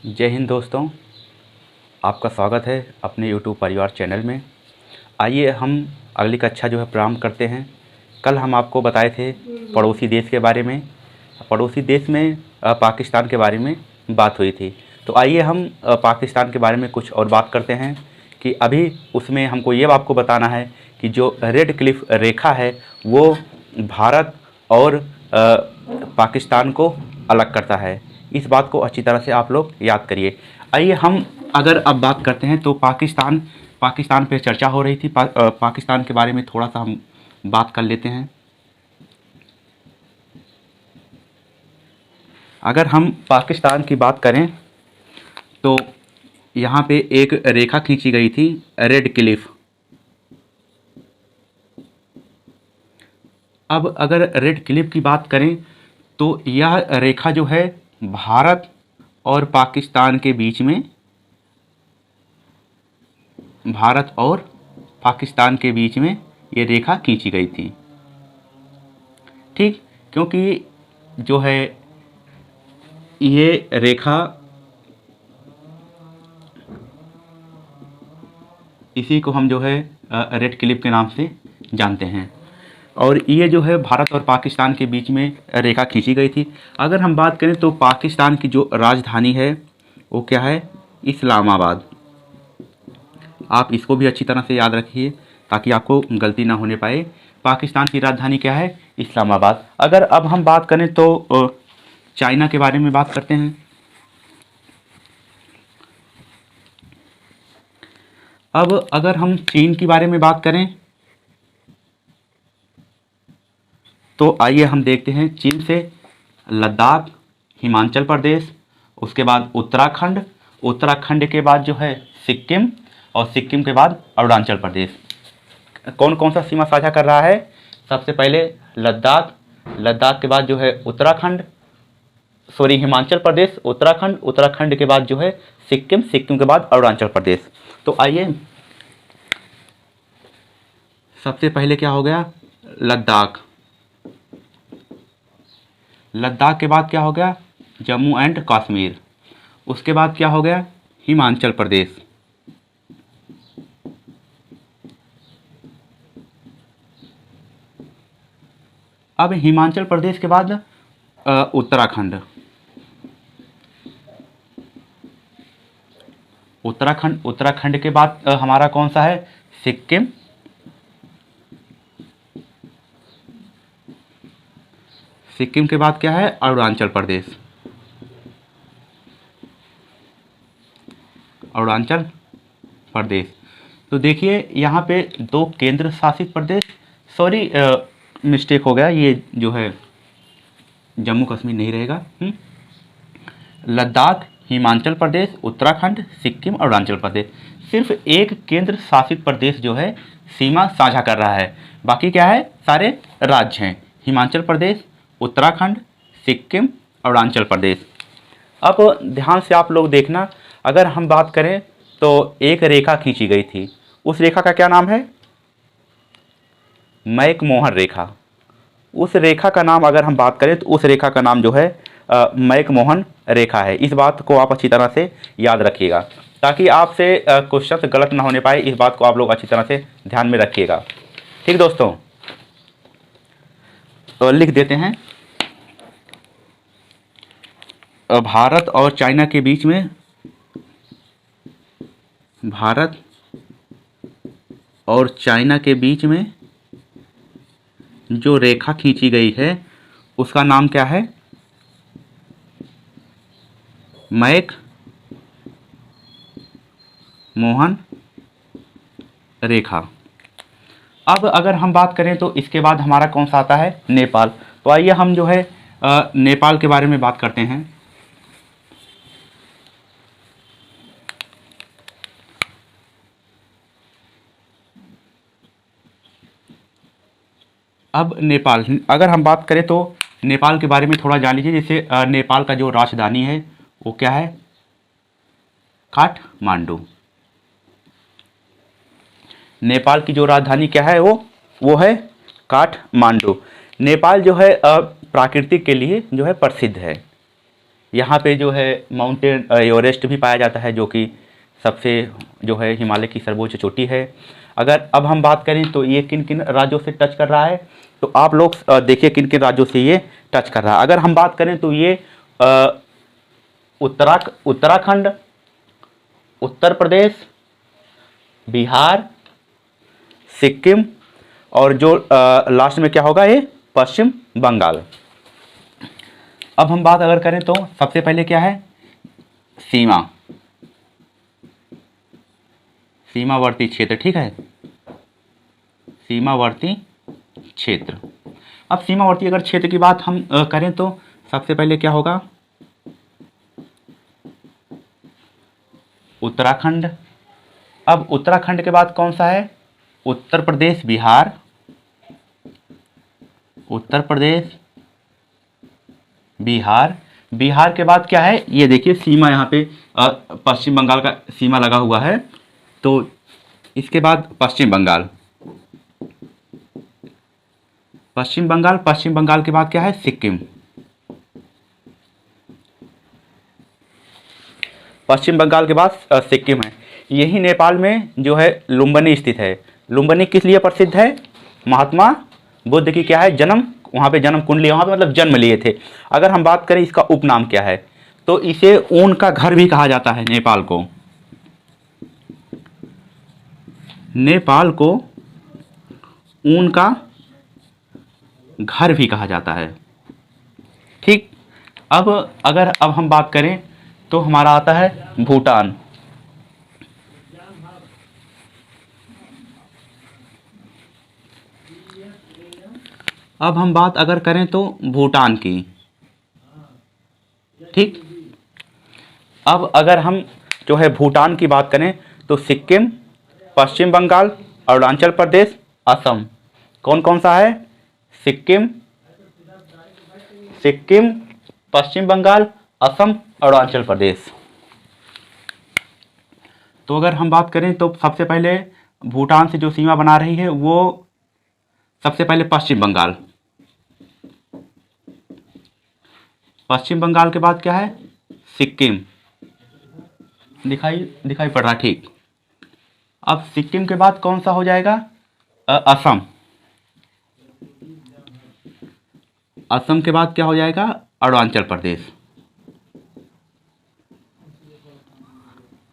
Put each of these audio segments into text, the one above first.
जय हिंद दोस्तों, आपका स्वागत है अपने यूट्यूब परिवार चैनल में। आइए हम अगली कक्षा जो है प्रारंभ करते हैं। कल हम आपको बताए थे पड़ोसी देश के बारे में। पड़ोसी देश में पाकिस्तान के बारे में बात हुई थी। तो आइए हम पाकिस्तान के बारे में कुछ और बात करते हैं कि अभी उसमें हमको ये आपको बताना है कि जो रेड क्लिफ रेखा है वो भारत और पाकिस्तान को अलग करता है। इस बात को अच्छी तरह से आप लोग याद करिए। आइए हम अगर अब बात करते हैं तो पाकिस्तान पे चर्चा हो रही थी। पाकिस्तान के बारे में थोड़ा सा हम बात कर लेते हैं। अगर हम पाकिस्तान की बात करें तो यहाँ पे एक रेखा खींची गई थी, रेड क्लिफ। अब अगर रेड क्लिफ की बात करें तो यह रेखा जो है भारत और पाकिस्तान के बीच में, भारत और पाकिस्तान के बीच में ये रेखा खींची गई थी। ठीक, क्योंकि जो है ये रेखा, इसी को हम जो है रेड क्लिफ के नाम से जानते हैं। और ये जो है भारत और पाकिस्तान के बीच में रेखा खींची गई थी। अगर हम बात करें तो पाकिस्तान की जो राजधानी है वो क्या है? इस्लामाबाद। आप इसको भी अच्छी तरह से याद रखिए ताकि आपको गलती ना होने पाए। पाकिस्तान की राजधानी क्या है? इस्लामाबाद। अगर अब हम बात करें तो चाइना के बारे में बात करते हैं। अब अगर हम चीन के बारे में बात करें तो आइए हम देखते हैं। चीन से लद्दाख, हिमाचल प्रदेश, उसके बाद उत्तराखंड, उत्तराखंड के बाद जो है सिक्किम, और सिक्किम के बाद अरुणाचल प्रदेश। कौन कौन सा सीमा साझा कर रहा है? सबसे पहले लद्दाख, लद्दाख के बाद जो है उत्तराखंड, सॉरी हिमाचल प्रदेश, उत्तराखंड, उत्तराखंड के बाद जो है सिक्किम, सिक्किम के बाद अरुणाचल प्रदेश। तो आइए सबसे पहले क्या हो गया? लद्दाख। लद्दाख के बाद क्या हो गया? जम्मू एंड कश्मीर। उसके बाद क्या हो गया? हिमाचल प्रदेश। अब हिमाचल प्रदेश के बाद उत्तराखंड। उत्तराखंड के बाद हमारा कौन सा है? सिक्किम। सिक्किम के बाद क्या है? अरुणाचल प्रदेश। अरुणाचल प्रदेश। तो देखिए यहाँ पे दो केंद्र शासित प्रदेश, सॉरी मिस्टेक हो गया, ये जो है जम्मू कश्मीर नहीं रहेगा। लद्दाख, हिमाचल प्रदेश, उत्तराखंड, सिक्किम, अरुणाचल प्रदेश। सिर्फ एक केंद्र शासित प्रदेश जो है सीमा साझा कर रहा है, बाकी क्या है? सारे राज्य हैं। हिमाचल प्रदेश, उत्तराखंड, सिक्किम, अरुणाचल प्रदेश। अब ध्यान से आप लोग देखना, अगर हम बात करें तो एक रेखा खींची गई थी। उस रेखा का क्या नाम है? मैकमोहन रेखा। उस रेखा का नाम अगर हम बात करें तो उस रेखा का नाम जो है मैकमोहन रेखा है। इस बात को आप अच्छी तरह से याद रखिएगा ताकि आपसे क्वेश्चन गलत ना होने पाए। इस बात को आप लोग अच्छी तरह से ध्यान में रखिएगा। ठीक दोस्तों, तो लिख देते हैं। भारत और चाइना के बीच में, भारत और चाइना के बीच में जो रेखा खींची गई है उसका नाम क्या है? मैक मोहन रेखा। अब अगर हम बात करें तो इसके बाद हमारा कौन सा आता है? नेपाल। तो आइए हम जो है नेपाल के बारे में बात करते हैं। अब नेपाल, अगर हम बात करें तो नेपाल के बारे में थोड़ा जान लीजिए। जैसे नेपाल का जो राजधानी है वो क्या है? काठमांडू। नेपाल की जो राजधानी क्या है? वो है काठमांडू। नेपाल जो है प्राकृतिक के लिए जो है प्रसिद्ध है। यहाँ पे जो है माउंटेन एवरेस्ट भी पाया जाता है, जो कि सबसे जो है हिमालय की सर्वोच्च चोटी है। अगर अब हम बात करें तो ये किन किन राज्यों से टच कर रहा है, तो आप लोग देखिए किन किन राज्यों से ये टच कर रहा है। अगर हम बात करें तो ये उत्तराखंड, उत्तर प्रदेश, बिहार, सिक्किम और जो लास्ट में क्या होगा ये पश्चिम बंगाल। अब हम बात अगर करें तो सबसे पहले क्या है सीमावर्ती क्षेत्र, ठीक है, सीमावर्ती क्षेत्र। अब सीमावर्ती अगर क्षेत्र की बात हम करें तो सबसे पहले क्या होगा उत्तराखंड। अब उत्तराखंड के बाद कौन सा है उत्तर प्रदेश, बिहार, उत्तर प्रदेश, बिहार। बिहार के बाद क्या है ये देखिए सीमा, यहाँ पे पश्चिम बंगाल का सीमा लगा हुआ है, तो इसके बाद पश्चिम बंगाल, पश्चिम बंगाल, पश्चिम बंगाल के बाद क्या है सिक्किम, पश्चिम बंगाल के बाद सिक्किम है। यही नेपाल में जो है लुम्बिनी स्थित है। लुम्बिनी किस लिए प्रसिद्ध है, महात्मा बुद्ध की क्या है जन्म, वहाँ पे जन्म कुंडली, वहाँ पे मतलब जन्म लिए थे। अगर हम बात करें इसका उपनाम क्या है, तो इसे ऊन का घर भी कहा जाता है। नेपाल को, नेपाल को ऊन का घर भी कहा जाता है, ठीक। अब हम बात करें तो हमारा आता है भूटान। अब हम बात अगर करें तो भूटान की, ठीक। अब अगर हम जो है भूटान की बात करें तो सिक्किम, पश्चिम बंगाल, अरुणाचल प्रदेश, असम। कौन कौन सा है सिक्किम, पश्चिम बंगाल, असम, अरुणाचल प्रदेश। तो अगर हम बात करें तो सबसे पहले भूटान से जो सीमा बना रही है वो सबसे पहले पश्चिम बंगाल, पश्चिम बंगाल के बाद क्या है सिक्किम, दिखाई पड़ रहा, ठीक। अब सिक्किम के बाद कौन सा हो जाएगा असम, असम के बाद क्या हो जाएगा अरुणाचल प्रदेश,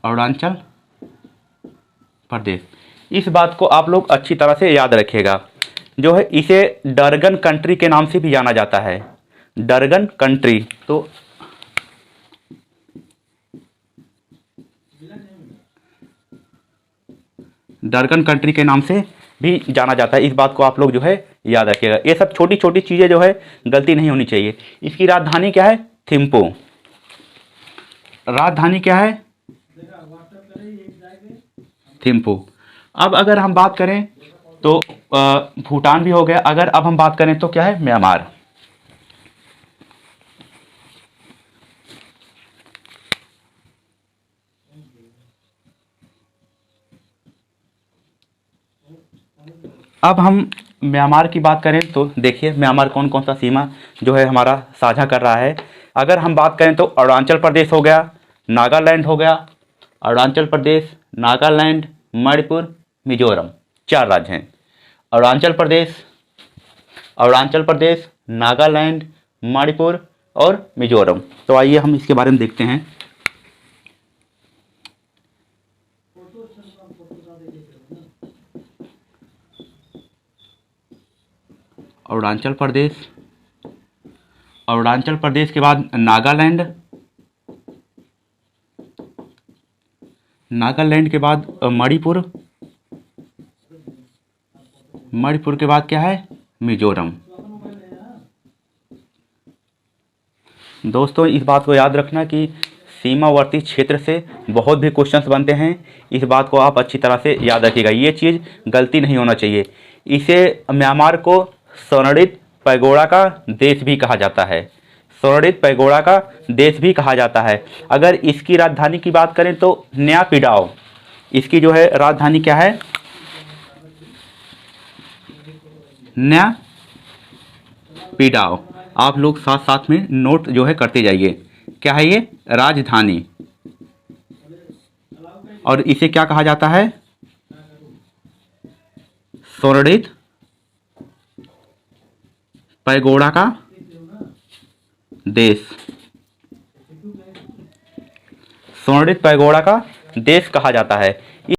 अरुणाचल प्रदेश। इस बात को आप लोग अच्छी तरह से याद रखिएगा, जो है इसे डरगन कंट्री के नाम से भी जाना जाता है, डरगन कंट्री। तो डरगन कंट्री के नाम से भी जाना जाता है। इस बात को आप लोग जो है याद रखिएगा। ये सब छोटी छोटी चीज़ें जो है गलती नहीं होनी चाहिए। इसकी राजधानी क्या है थिम्पू, राजधानी क्या है थिम्पू। अब अगर हम बात करें तो भूटान भी हो गया। अगर अब हम बात करें तो क्या है म्यांमार, अब हम म्यांमार की बात करें तो देखिए म्यांमार कौन कौन सा सीमा जो है हमारा साझा कर रहा है। अगर हम बात करें तो अरुणाचल प्रदेश हो गया, नागालैंड हो गया, अरुणाचल प्रदेश, नागालैंड, मणिपुर, मिजोरम, 4 राज्य हैं। अरुणाचल प्रदेश, नागालैंड, मणिपुर और मिजोरम। तो आइए हम इसके बारे में देखते हैं। अरुणाचल प्रदेश के बाद नागालैंड, नागालैंड के बाद मणिपुर, मणिपुर के बाद क्या है मिजोरम। दोस्तों इस बात को याद रखना कि सीमावर्ती क्षेत्र से बहुत भी क्वेश्चंस बनते हैं। इस बात को आप अच्छी तरह से याद रखिएगा, ये चीज़ गलती नहीं होना चाहिए। इसे म्यांमार को स्वर्णित पैगोडा का देश भी कहा जाता है, स्वर्णित पैगोडा का देश भी कहा जाता है। अगर इसकी राजधानी की बात करें तो न्यापिडाओ, इसकी जो है राजधानी क्या है न्यापिडाओ। आप लोग साथ साथ में नोट जो है करते जाइए। क्या है ये? राजधानी। और इसे क्या कहा जाता है? स्वर्णित पैगोडा का देश। स्वर्णित पैगोडा का देश कहा जाता है।